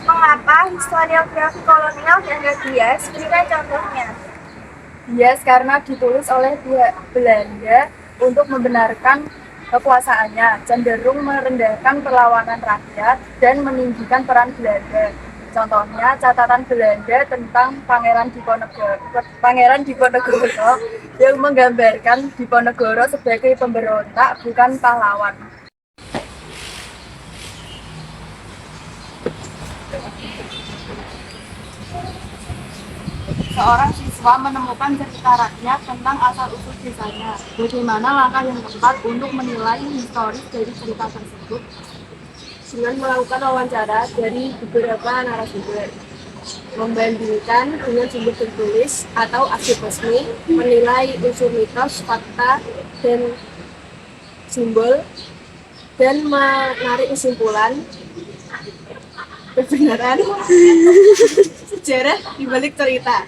Mengapa historiografi kolonial dianggap bias? Berikan contohnya. Bias karena ditulis oleh pihak Belanda untuk membenarkan kekuasaannya, cenderung merendahkan perlawanan rakyat dan meninggikan peran Belanda. Contohnya catatan Belanda tentang Pangeran Diponegoro yang menggambarkan Diponegoro sebagai pemberontak bukan pahlawan. Seorang siswa menemukan cerita rakyat tentang asal-usul desanya. Bagaimana langkah yang tepat untuk menilai historis dari cerita tersebut? Dengan melakukan wawancara dari beberapa narasumber, membandingkan dengan sumber tertulis atau arsip resmi, menilai unsur mitos, fakta, dan simbol, dan menarik kesimpulan kebenaran sejarah di balik cerita.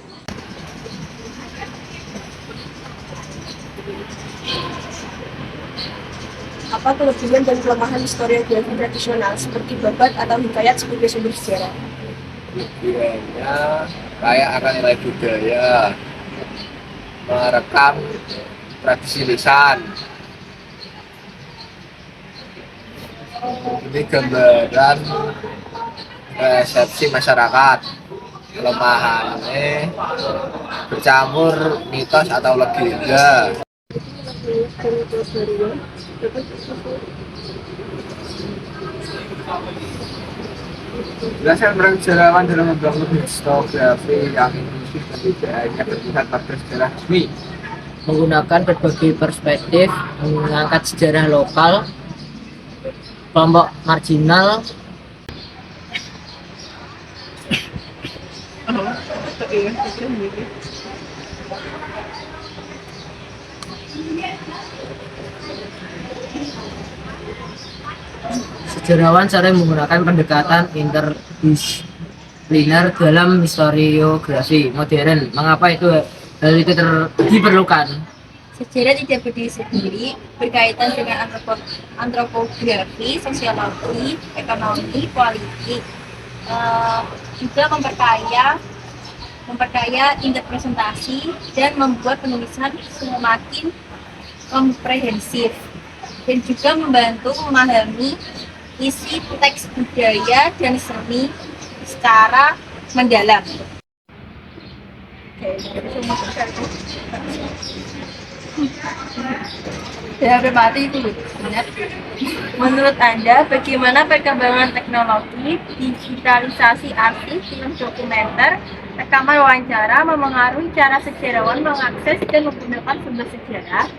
Apa kelebihan dan kelemahan historiografi tradisional seperti babat atau hikayat sebagai sumber sejarah? Kelebihannya kaya akan nilai budaya, merekam tradisi lisan. Ini gambaran resepsi masyarakat. Kelemahannya bercampur mitos atau legenda. Belasan orang sejarawan dalam membangun historiografi yang inklusif dan tidak hanya berpihak pada sejarah resmi. Menggunakan berbagai perspektif, mengangkat sejarah lokal, kelompok marginal, sejarawan sering menggunakan pendekatan interdisipliner dalam historiografi modern. Mengapa hal itu diperlukan? Sejarah tidak berdiri sendiri, berkaitan dengan antropografi, sosiologi, ekonomi, politik, juga memperkaya interpretasi dan membuat penulisan semakin komprehensif, dan juga membantu memahami isi teks budaya dan seni secara mendalam. HP mati itu benar. Menurut Anda, bagaimana perkembangan teknologi, digitalisasi arsip, film dokumenter, rekaman wawancara memengaruhi cara sejarawan mengakses dan menggunakan sumber sejarah?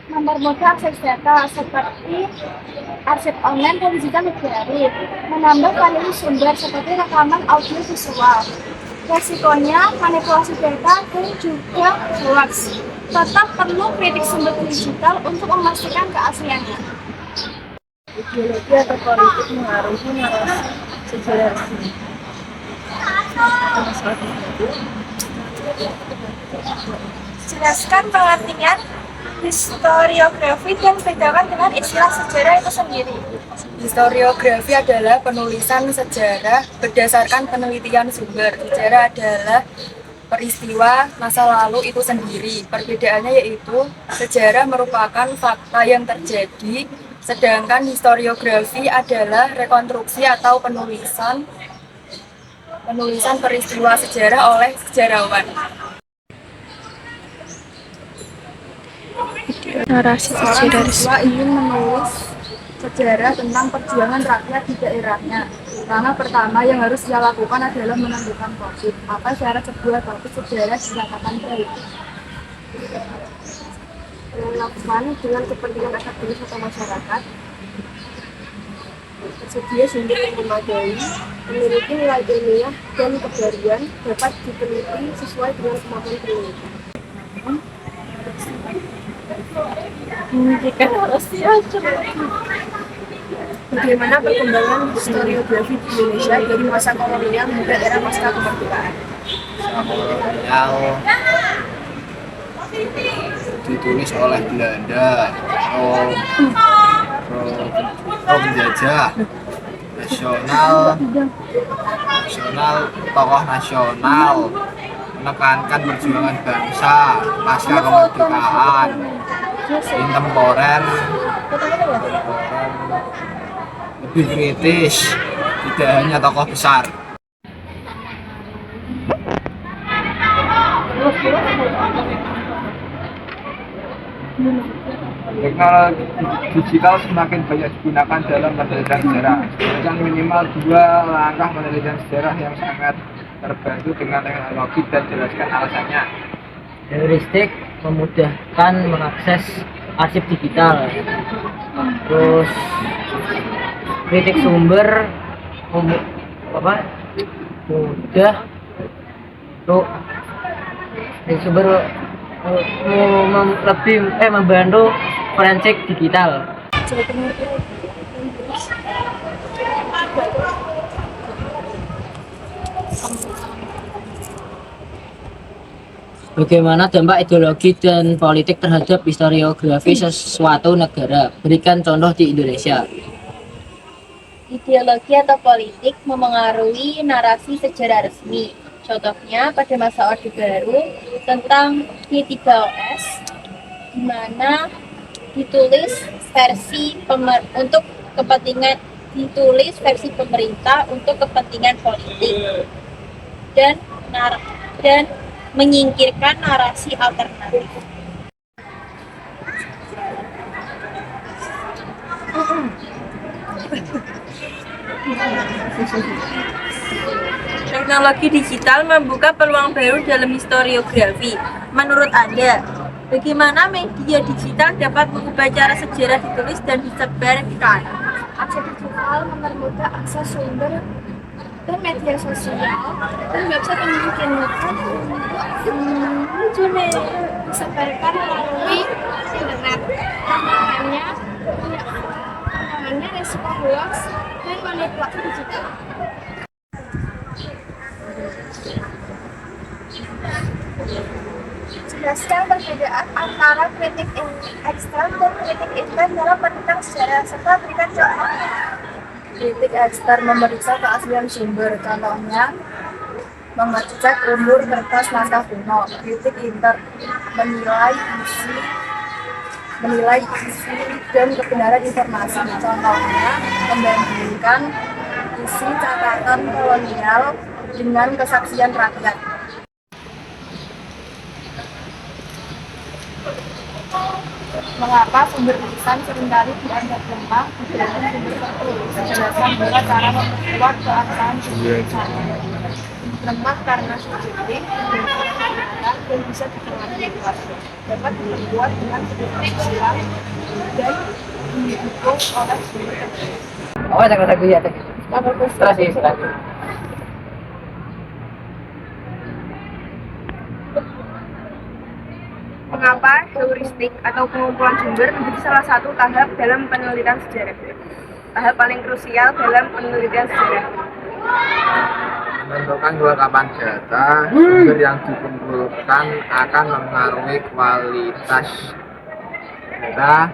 Mempermudah akses data seperti arsip online dan digital library, menambah variasi sumber seperti rekaman audio visual. Resikonya manipulasi data dan juga hoax. Tetap perlu kritik sumber digital untuk memastikan keasliannya. Ideologi atau politik mengaruhi narasi sejarah resmi. Jelaskan pengertian historiografi dan bedakan dengan istilah sejarah itu sendiri. Historiografi adalah penulisan sejarah berdasarkan penelitian sumber. Sejarah adalah peristiwa masa lalu itu sendiri. Perbedaannya yaitu sejarah merupakan fakta yang terjadi, sedangkan historiografi adalah rekonstruksi atau penulisan peristiwa sejarah oleh sejarawan. Narasi Seorang siswa ingin menulis sejarah tentang perjuangan rakyat di daerahnya. Langkah pertama yang harus dia lakukan adalah menentukan topik. Apa syarat sebuah topik sejarah dikatakan baik? relevan dengan kepentingan akademis atau masyarakat, tersedia sumber yang memadai, memiliki nilai ilmiah dan kebaruan, dapat diteliti sesuai dengan kemampuan peneliti. Bagaimana perkembangan historiografi di Indonesia dari masa kolonial hingga era pasca kemerdekaan? Ditulis oleh Belanda pro penjajah. tokoh nasional, menekankan perjuangan bangsa pasca kemerdekaan, intemporer, lebih kritis, tidak hanya tokoh besar. Teknologi digital semakin banyak digunakan dalam penelitian sejarah. Yang minimal 2 langkah penelitian sejarah yang sangat terbantu dengan teknologi dan jelaskan alasannya. Heuristik memudahkan mengakses arsip digital. Terus kritik sumber mudah untuk kritik sumber lebih membantu forensik digital. Bagaimana dampak ideologi dan politik terhadap historiografi sesuatu negara? Berikan contoh di Indonesia. Ideologi atau politik memengaruhi narasi sejarah resmi. Contohnya pada masa Orde Baru tentang G3OS, di mana ditulis versi pemerintah untuk kepentingan politik dan menyingkirkan narasi alternatif. Teknologi digital membuka peluang baru dalam historiografi. Menurut Anda, bagaimana media digital dapat mengubah cara sejarah ditulis dan disebarkan? Akses digital mempermudah akses sumber dan media sosial dan website yang memungkinkan untuk disebarkan melalui internet. Tantangannya resiko hoax dan manipulasi digital. Jelaskan perbedaan antara kritik ekstern dan kritik intern dalam menentang sejarah, serta berikan contoh. Kritik ekstern memeriksa keaslian sumber, contohnya mengecek umur kertas naskah kuno. Kritik intern menilai isi dan kebenaran informasi, contohnya membandingkan isi catatan kolonial dengan kesaksian rakyat. Mengapa sumber tulisan seringkali dianggap lemah dibanding sumber tertulis? Penjelasan bahwa cara memperkuat keabsahan sumber tulisan lemah karena subjektif dan bisa dipahami luas. Dapat diperkuat dengan keberhasilan dan didukung oleh sumber tertulis. Oh, saya kata ya teh. Terus. Mengapa heuristik atau pengumpulan sumber menjadi salah satu tahap dalam penelitian sejarah? Tahap paling krusial dalam penelitian sejarah. Menentukan kelengkapan data, sumber yang dikumpulkan akan mempengaruhi kualitas data.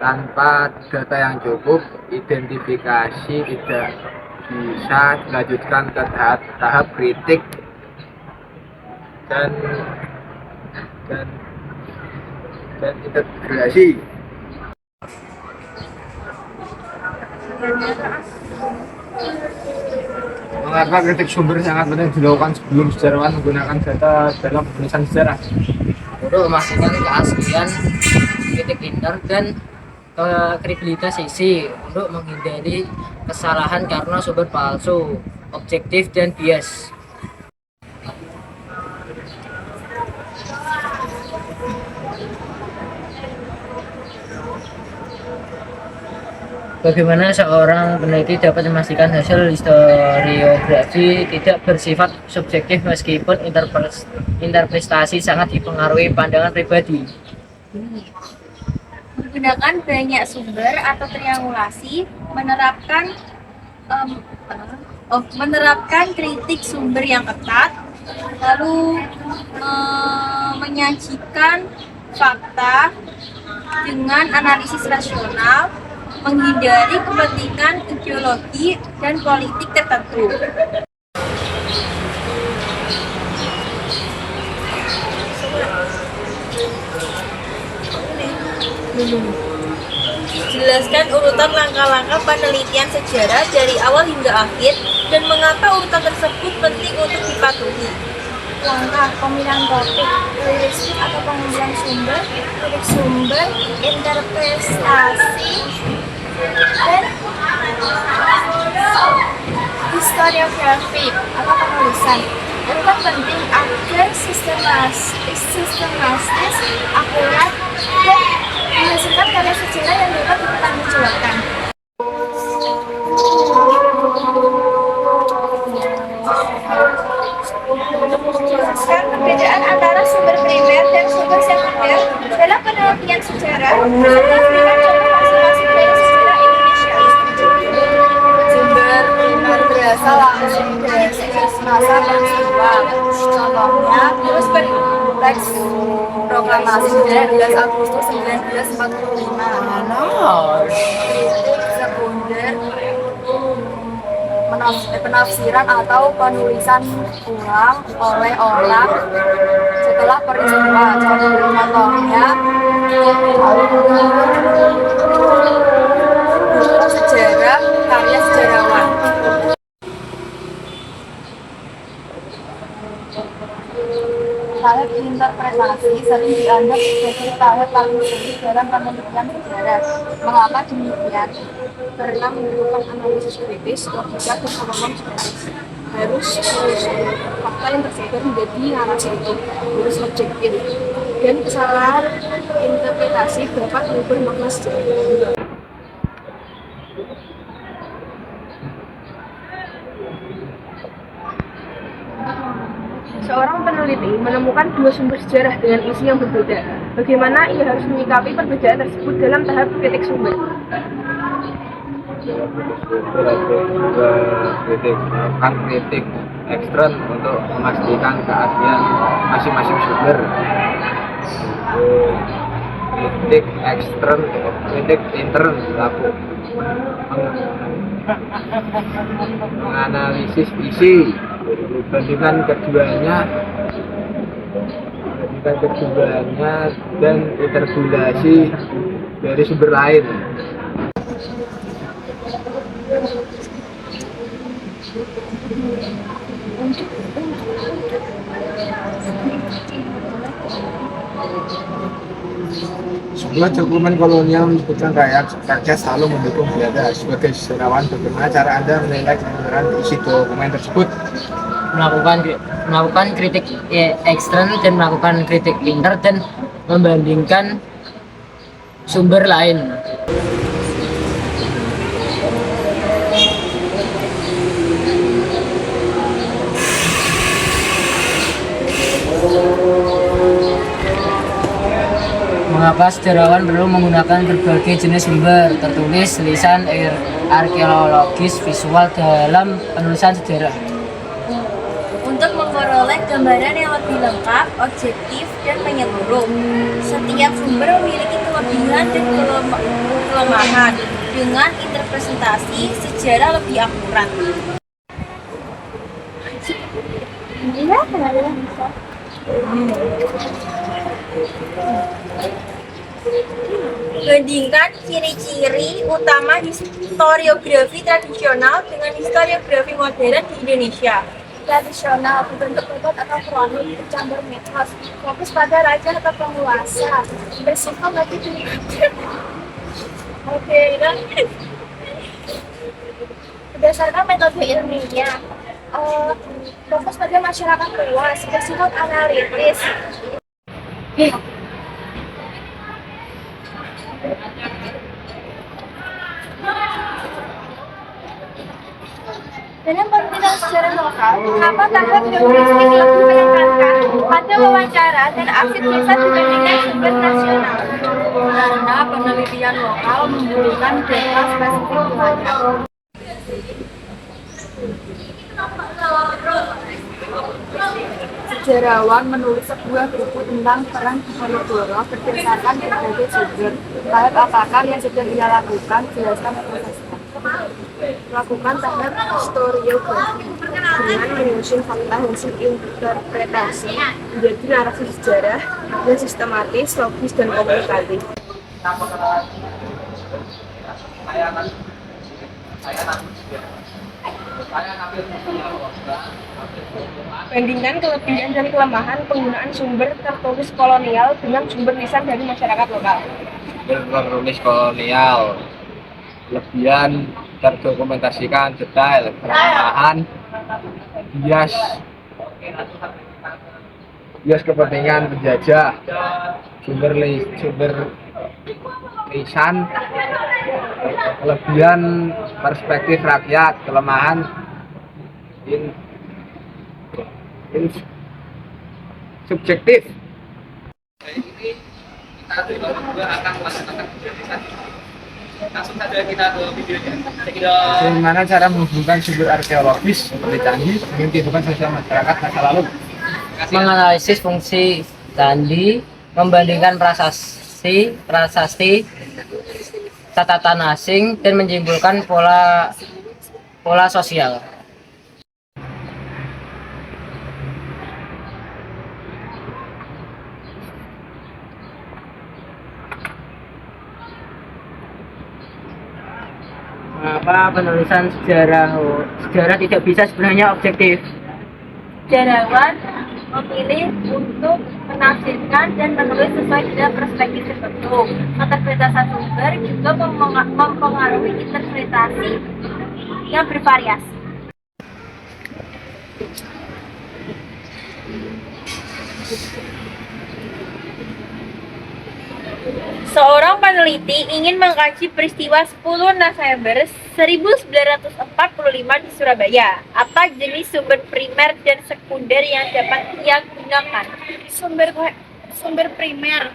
Tanpa data yang cukup, identifikasi tidak bisa dilanjutkan ke tahap kritik dan integrasi. Mengapa kritik sumber sangat penting dilakukan sebelum sejarawan menggunakan data dalam penulisan sejarah? Untuk memastikan keaslian kritik intern dan kredibilitas isi, untuk menghindari kesalahan karena sumber palsu, objektif dan bias. Bagaimana seorang peneliti dapat memastikan hasil historiografi tidak bersifat subjektif meskipun interpretasi sangat dipengaruhi pandangan pribadi? Menggunakan banyak sumber atau triangulasi, menerapkan kritik sumber yang ketat, lalu menyajikan fakta dengan analisis rasional, menghindari kepentingan ideologi dan politik tertentu. Jelaskan urutan langkah-langkah penelitian sejarah dari awal hingga akhir dan mengapa urutan tersebut penting untuk dipatuhi. Langkah pemilihan topik, heuristik atau pengambilan sumber, titik sumber, interpretasi, dan historiografi atau penulisan. Urutan penting agar sistematis, akurat, dan menghasilkan karya sejarah yang dapat dipertanggungjawabkan. Jelaskan perbedaan antara sumber primer dan sumber sekunder dalam penelitian sejarah. Berikan contoh masing-masing dari sejarah Indonesia. Sumber primer berasal langsung dari masa peristiwa. Contohnya, terus teks proklamasi 19 Agustus 1945. Kritik sekunder penafsiran atau penulisan ulang oleh orang setelah peristiwa. Contohnya, buku sejarah karya sejarawan. Tahap interpretasi sering dianggap sebagai tahap paling sulit dalam penelitian sejarah. Mengapa demikian? Karena membutuhkan analisis kritis, logika, dan pemahaman kritis. Harus fakta yang tersebar menjadi narasi itu harus objektif, dan kesalahan interpretasi dapat mengubah makna sejarah. Seorang peneliti menemukan dua sumber sejarah dengan isi yang berbeda. Bagaimana ia harus menyikapi perbedaan tersebut dalam tahap kritik sumber? Melakukan kritik ekstern untuk memastikan keaslian masing-masing sumber. Kritik ekstern, kritik intern berlaku menganalisis isi, bandingkan keduanya dan interpretasi dari sumber lain. Sebuah dokumen kolonial menyebutkan rakyat selalu mendukung Belanda. Sebagai sejarawan, bagaimana cara Anda menilai kebenaran isi dokumen tersebut? Melakukan kritik ekstern dan melakukan kritik intern dan membandingkan sumber lain. Mengapa sejarawan perlu menggunakan berbagai jenis sumber tertulis, lisan, arkeologis, visual dalam penulisan sejarah? Untuk memperoleh gambaran yang lebih lengkap, objektif, dan menyeluruh. Setiap sumber memiliki kelebihan dan kelemahan dengan interpretasi sejarah lebih akurat. Iya, benar-benar bisa. Bandingkan ciri-ciri utama historiografi tradisional dengan historiografi modern di Indonesia. Tradisional, berbentuk bobot atau kronik, bercampur mitos, fokus pada raja atau penguasa, bersifat bagi diri. Modern, berdasarkan metode ilmiah, fokus pada masyarakat luas, bersifat analitis. Dalam penelitian sejarah lokal, mengapa tahap heuristik lebih menekankan pada wawancara dan arsip desa dibandingkan sumber nasional? Karena penelitian lokal membutuhkan data spesifik wilayah. Sejarawan menulis sebuah buku tentang peran Diponegoro berdasarkan berbagai sumber. Tahap apakah yang sedang ia lakukan? Jelaskan prosesnya. Lakukan tahap historiografi dengan menyusun fakta hasil interpretasi menjadi narasi sejarah yang sistematis, logis, dan komunikatif. Bandingkan kelebihan dan kelemahan penggunaan sumber tertulis kolonial dengan sumber lisan dari masyarakat lokal. Bertulis kolonial, kelebihan terdokumentasikan detail, kelemahan bias kepentingan penjajah, sumber lisan, kelebihan perspektif rakyat, kelemahan subjektif. Bagaimana cara menghubungkan sumber arkeologis seperti candi dengan kehidupan sosial masyarakat masa lalu? Menganalisis fungsi candi, membandingkan prasasti, catatan asing, dan menyimpulkan pola sosial. Mengapa penulisan sejarah tidak bisa sebenarnya objektif? Sejarawan memilih untuk menafsirkan dan menulis sesuai dengan perspektif tertentu. Keterbatasan sumber juga mempengaruhi interpretasi yang bervariasi. Seorang peneliti ingin mengkaji peristiwa 10 November 1945 di Surabaya. Apa jenis sumber primer dan sekunder yang dapat ia gunakan? Sumber primer,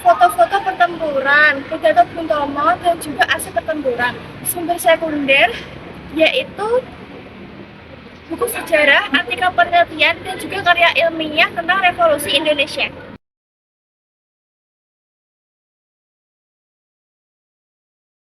foto-foto pertempuran, pidato Bung Tomo, dan juga arsip pertempuran. Sumber sekunder yaitu buku sejarah, artikel penelitian, dan juga karya ilmiah tentang revolusi Indonesia.